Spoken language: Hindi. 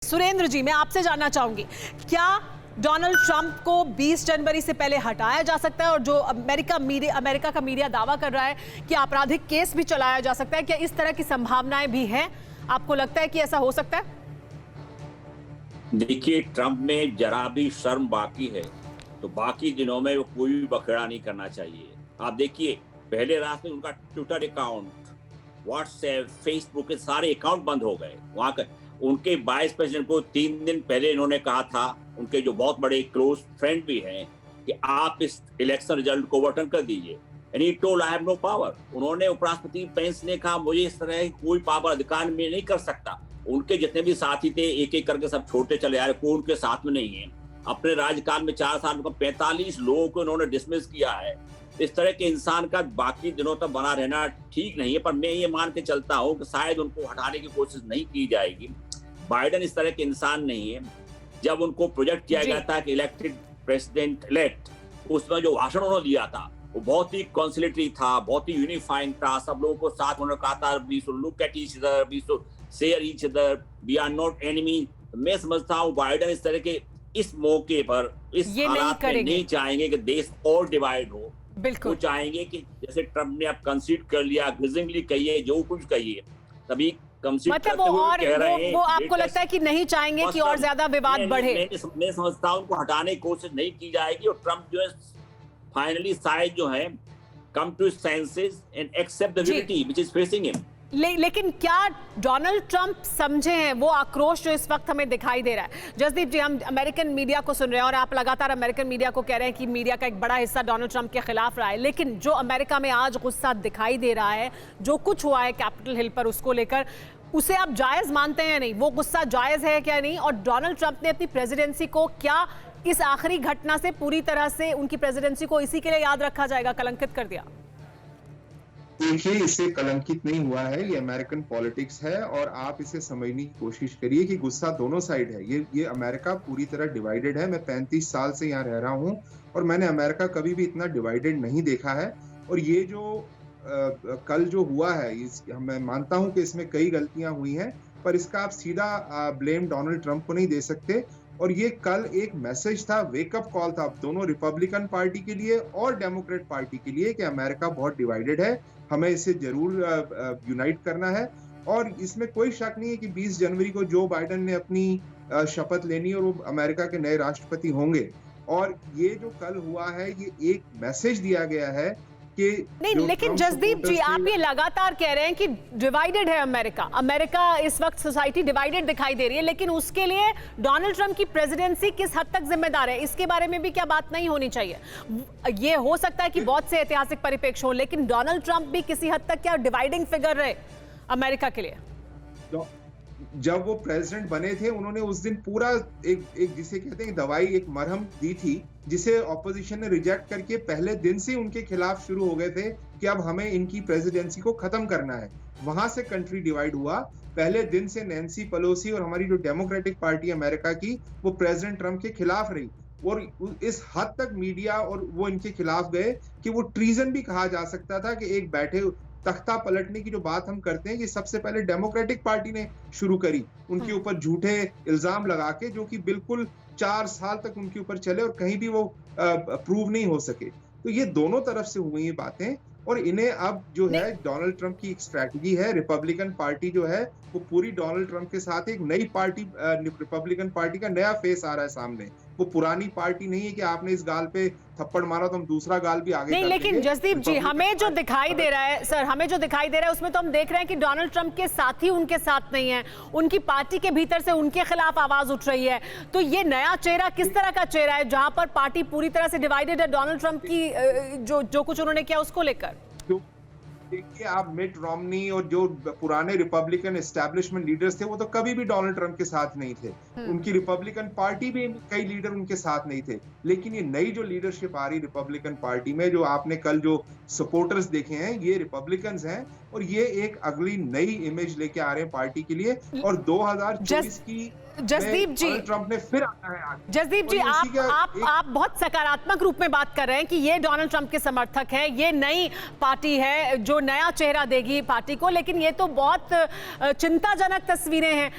सुरेंद्र जी, मैं आपसे जानना चाहूंगी, क्या डोनाल्ड ट्रंप को 20 जनवरी से पहले हटाया जा सकता है? और जो अमेरिका का मीडिया दावा कर रहा है कि आपराधिक केस भी चलाया जा सकता है, क्या इस तरह की संभावनाएं भी हैं? आपको लगता है कि ऐसा हो सकता है? देखिए, ट्रंप में जरा भी शर्म बाकी है तो बाकी दिनों में वो कोई भी बखेड़ा नहीं करना चाहिए। आप देखिए, पहले रात में उनका ट्विटर अकाउंट, व्हाट्सएप, फेसबुक के सारे अकाउंट बंद हो गए। वहां का उनके वाइस प्रेसिडेंट को 3 दिन पहले इन्होंने कहा था, उनके जो बहुत बड़े क्लोज फ्रेंड भी हैं, कि आप इस इलेक्शन रिजल्ट को ओवरटर्न कर दीजिए। And he told I have no power. उन्होंने उपराष्ट्रपति पेंस ने कहा, मुझे इस तरह कोई पावर अधिकार में नहीं कर सकता। उनके जितने भी साथी थे एक एक करके सब छोड़ते चले आ रहे, कोई उनके साथ में नहीं है। अपने राज्यकाल में 4 साल में 45 लोगों को उन्होंने डिसमिस किया है। इस तरह के इंसान का बाकी दिनों तक बना रहना ठीक नहीं है। पर मैं ये मान के चलता हूँ कि शायद उनको हटाने की कोशिश नहीं की जाएगी। बाइडेन इस तरह के इंसान नहीं है। जब उनको प्रोजेक्ट किया गया था कि इलेक्टेड प्रेसिडेंट इलेक्ट, उसमें जो भाषण उन्होंने दिया था वो बहुत ही कॉन्सिलेटरी था, बहुत ही यूनिफाइंग था। सब लोगों को साथ उन्होंने कहा था, we should look at each other, we should share each other, we are not enemy. मैं समझता हूँ बाइडेन इस तरह के इस मौके पर, इस हालात में नहीं चाहेंगे कि देश और डिवाइड हो। बिल्कुल, वो चाहेंगे कि जैसे ट्रंप ने अब कंसीड कर लिया, ग्रिजिंगली कहिए, जो कुछ कहिए, तभी मतलब वो आपको लगता है कि नहीं चाहेंगे कि और ज्यादा विवाद बढ़े? मैं समझता हूं उनको हटाने की कोशिश नहीं की जाएगी और ट्रंप जो है फाइनली शायद जो है come to senses and accept the reality which is facing him. लेकिन क्या डोनाल्ड ट्रंप समझे हैं वो आक्रोश जो इस वक्त हमें दिखाई दे रहा है? जसदीप जी, हम अमेरिकन मीडिया को सुन रहे हैं और आप लगातार अमेरिकन मीडिया को कह रहे हैं कि मीडिया का एक बड़ा हिस्सा डोनाल्ड ट्रंप के खिलाफ रहा है, लेकिन जो अमेरिका में आज गुस्सा दिखाई दे रहा है, जो कुछ हुआ है कैपिटल हिल पर, उसको लेकर, उसे आप जायज मानते हैं या नहीं? वो गुस्सा जायज है क्या नहीं? और डोनाल्ड ट्रंप ने अपनी प्रेसिडेंसी को क्या इस आखिरी घटना से पूरी तरह से उनकी प्रेसिडेंसी को इसी के लिए याद रखा जाएगा, कलंकित कर दिया? देखिए, इससे कलंकित नहीं हुआ है, ये अमेरिकन पॉलिटिक्स है और आप इसे समझने की कोशिश करिए कि गुस्सा दोनों साइड है। ये अमेरिका पूरी तरह डिवाइडेड है। मैं 35 साल से यहाँ रह रहा हूँ और मैंने अमेरिका कभी भी इतना डिवाइडेड नहीं देखा है। और ये जो कल जो हुआ है, मैं मानता हूँ कि इसमें कई गलतियां हुई हैं, पर इसका आप सीधा ब्लेम डोनाल्ड ट्रंप को नहीं दे सकते। और ये कल एक मैसेज था, वेकअप कॉल था दोनों रिपब्लिकन पार्टी के लिए और डेमोक्रेट पार्टी के लिए कि अमेरिका बहुत डिवाइडेड है, हमें इसे जरूर यूनाइट करना है। और इसमें कोई शक नहीं है कि 20 जनवरी को जो बाइडेन ने अपनी शपथ लेनी और वो अमेरिका के नए राष्ट्रपति होंगे। और ये जो कल हुआ है, ये एक मैसेज दिया गया है कि नहीं, लेकिन जसदीप जी, आप ये लगातार कह रहे हैं कि डिवाइडेड है अमेरिका इस वक्त सोसाइटी डिवाइडेड दिखाई दे रही है, लेकिन उसके लिए डोनाल्ड ट्रंप की प्रेसिडेंसी किस हद तक जिम्मेदार है? इसके बारे में भी क्या बात नहीं होनी चाहिए? ये हो सकता है कि बहुत से ऐतिहासिक परिप्रेक्ष्य हो, लेकिन डोनाल्ड ट्रंप भी किसी हद तक क्या डिवाइडिंग फिगर रहे अमेरिका के लिए? जब वो प्रेसिडेंट बने थे, उन्होंने उस दिन पूरा एक जिसे कहते हैं दवाई, एक मरहम दी थी, जिसे ऑपोजिशन ने रिजेक्ट करके पहले दिन से उनके खिलाफ शुरू हो गए थे कि अब हमें इनकी प्रेसिडेंसी को खत्म करना है। वहां से कंट्री डिवाइड हुआ। पहले दिन से नैन्सी पेलोसी और हमारी जो डेमोक्रेटिक पार्टी अमेरिका की, वो प्रेसिडेंट ट्रंप के खिलाफ रही और इस हद तक मीडिया और वो इनके खिलाफ गए कि वो ट्रीजन भी कहा जा सकता था कि एक बैठे तख्ता पलटने की जो बात हम करते हैं, ये सबसे पहले डेमोक्रेटिक पार्टी ने शुरू करी, उनके ऊपर झूठे इल्जाम लगा के, जो कि बिल्कुल 4 साल तक उनके ऊपर चले और कहीं भी वो प्रूव नहीं हो सके। तो ये दोनों तरफ से हुई ये बातें और इन्हें अब जो है डोनाल्ड ट्रंप की एक स्ट्रैटेजी है। रिपब्लिकन पार्टी जो है वो पूरी डोनाल्ड ट्रंप के साथ एक नई पार्टी, रिपब्लिकन पार्टी का नया फेस आ रहा है सामने। वो पुरानी पार्टी नहीं है कि आपने इस गाल पे थप्पड़ मारा तो हम दूसरा गाल भी आगे नहीं। लेकिन जसदीप जी, हमें जो दिखाई दे रहा है सर, हमें जो दिखाई दे रहा है उसमें तो हम देख रहे हैं कि डोनाल्ड ट्रंप के साथी उनके साथ नहीं है, उनकी पार्टी के भीतर से उनके खिलाफ आवाज उठ रही है। तो ये नया चेहरा किस तरह का चेहरा है जहां पर पार्टी पूरी तरह से डिवाइडेड है डोनाल्ड ट्रंप की जो कुछ उन्होंने किया उसको लेकर? देखिए, आप मिट रोमनी और जो पुराने रिपब्लिकन एस्टैब्लिशमेंट लीडर्स थे, वो तो कभी भी डोनाल्ड ट्रंप के साथ नहीं थे। उनकी रिपब्लिकन पार्टी भी कई लीडर उनके साथ नहीं थे। लेकिन ये नई जो लीडरशिप आ रही रिपब्लिकन पार्टी में, जो आपने कल जो सपोर्टर्स देखे हैं, ये रिपब्लिकन्स हैं और ये एक अगली नई इमेज लेके आ रहे हैं पार्टी के लिए। और 2024 की जसदीप जी, ट्रंप ने फिर आना है आगे। जसदीप जी, आप बहुत सकारात्मक रूप में बात कर रहे हैं कि ये डोनाल्ड ट्रंप के समर्थक हैं, ये नई पार्टी है जो नया चेहरा देगी पार्टी को, लेकिन ये तो बहुत चिंताजनक तस्वीरें हैं।